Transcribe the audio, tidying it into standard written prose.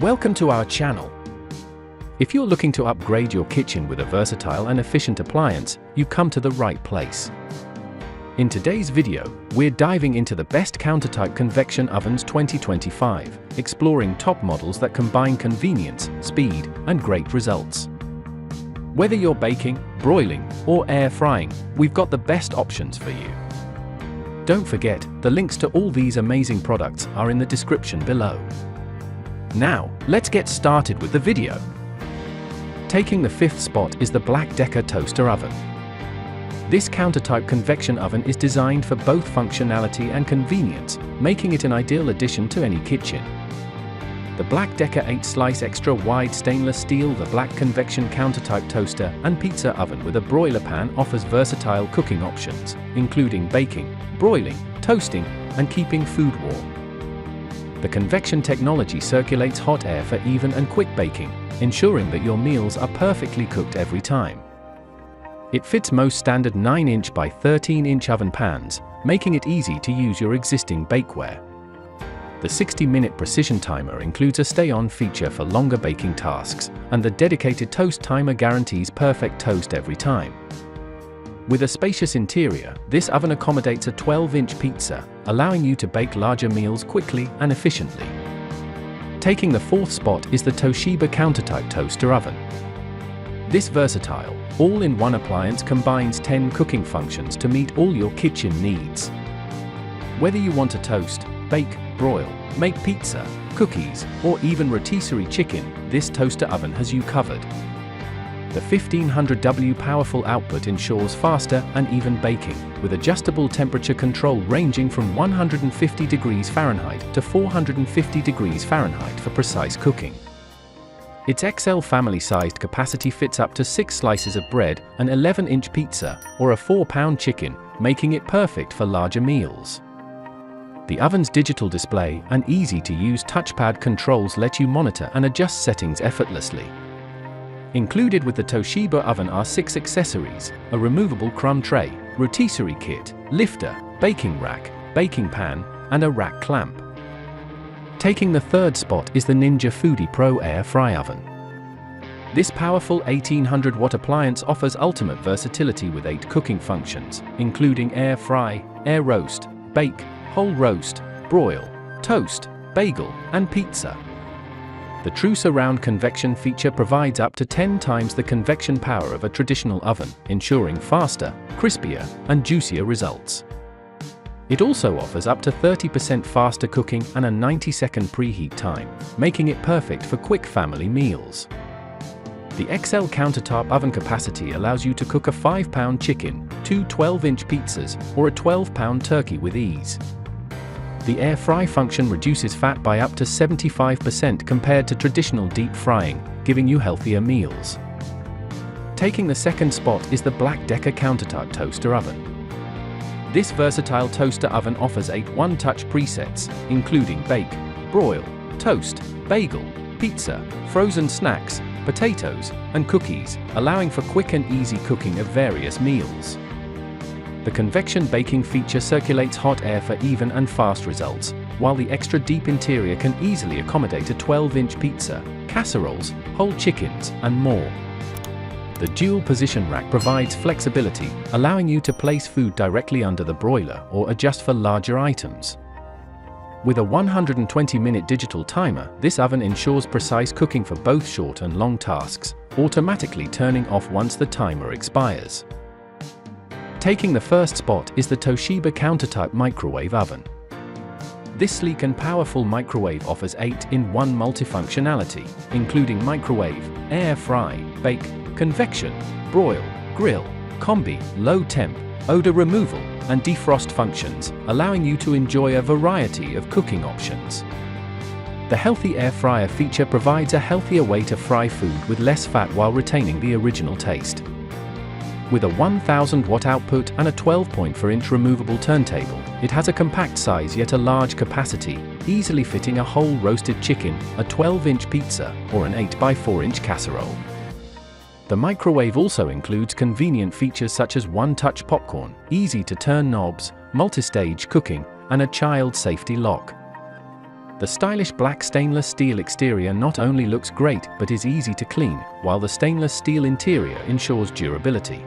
Welcome to our channel. If you're looking to upgrade your kitchen with a versatile and efficient appliance, you come to the right place. In today's video, we're diving into the best countertop convection ovens 2025, exploring top models that combine convenience, speed, and great results. Whether you're baking, broiling, or air frying, we've got the best options for you. Don't forget, the links to all these amazing products are in the description below. Now, let's get started with the video. Taking the fifth spot is the Black+Decker toaster oven. This countertop convection oven is designed for both functionality and convenience, making it an ideal addition to any kitchen. The Black+Decker 8-slice extra-wide stainless steel The Black Convection countertop toaster and pizza oven with a broiler pan offers versatile cooking options, including baking, broiling, toasting, and keeping food warm. The convection technology circulates hot air for even and quick baking, ensuring that your meals are perfectly cooked every time. It fits most standard 9-inch by 13-inch oven pans, making it easy to use your existing bakeware. The 60-minute precision timer includes a stay-on feature for longer baking tasks, and the dedicated toast timer guarantees perfect toast every time. With a spacious interior, this oven accommodates a 12-inch pizza, allowing you to bake larger meals quickly and efficiently. Taking the fourth spot is the Toshiba countertop toaster oven. This versatile, all-in-one appliance combines 10 cooking functions to meet all your kitchen needs. Whether you want to toast, bake, broil, make pizza, cookies, or even rotisserie chicken, this toaster oven has you covered. The 1500W powerful output ensures faster and even baking, with adjustable temperature control ranging from 150 degrees Fahrenheit to 450 degrees Fahrenheit for precise cooking. Its XL family-sized capacity fits up to 6 slices of bread, an 11-inch pizza, or a 4-pound chicken, making it perfect for larger meals. The oven's digital display and easy-to-use touchpad controls let you monitor and adjust settings effortlessly. Included with the Toshiba oven are 6 accessories: a removable crumb tray, rotisserie kit, lifter, baking rack, baking pan, and a rack clamp. Taking the third spot is the Ninja Foodi Pro Air Fry Oven. This powerful 1800-watt appliance offers ultimate versatility with 8 cooking functions, including air fry, air roast, bake, whole roast, broil, toast, bagel, and pizza. The true surround convection feature provides up to 10 times the convection power of a traditional oven, ensuring faster, crispier, and juicier results. It also offers up to 30% faster cooking and a 90-second preheat time, making it perfect for quick family meals. The XL countertop oven capacity allows you to cook a 5-pound chicken, 2 12-inch pizzas, or a 12-pound turkey with ease. The air fry function reduces fat by up to 75% compared to traditional deep frying, giving you healthier meals. Taking the second spot is the Black+Decker countertop toaster oven. This versatile toaster oven offers 8 one-touch presets, including bake, broil, toast, bagel, pizza, frozen snacks, potatoes, and cookies, allowing for quick and easy cooking of various meals. The convection baking feature circulates hot air for even and fast results, while the extra deep interior can easily accommodate a 12-inch pizza, casseroles, whole chickens, and more. The dual position rack provides flexibility, allowing you to place food directly under the broiler or adjust for larger items. With a 120-minute digital timer, this oven ensures precise cooking for both short and long tasks, automatically turning off once the timer expires. Taking the first spot is the Toshiba countertop microwave oven. This sleek and powerful microwave offers 8-in-1 multifunctionality, including microwave, air fry, bake, convection, broil, grill, combi, low temp, odor removal, and defrost functions, allowing you to enjoy a variety of cooking options. The healthy air fryer feature provides a healthier way to fry food with less fat while retaining the original taste. With a 1000-watt output and a 12.4-inch removable turntable, it has a compact size yet a large capacity, easily fitting a whole roasted chicken, a 12-inch pizza, or an 8x4-inch casserole. The microwave also includes convenient features such as one-touch popcorn, easy-to-turn knobs, multi-stage cooking, and a child safety lock. The stylish black stainless steel exterior not only looks great but is easy to clean, while the stainless steel interior ensures durability.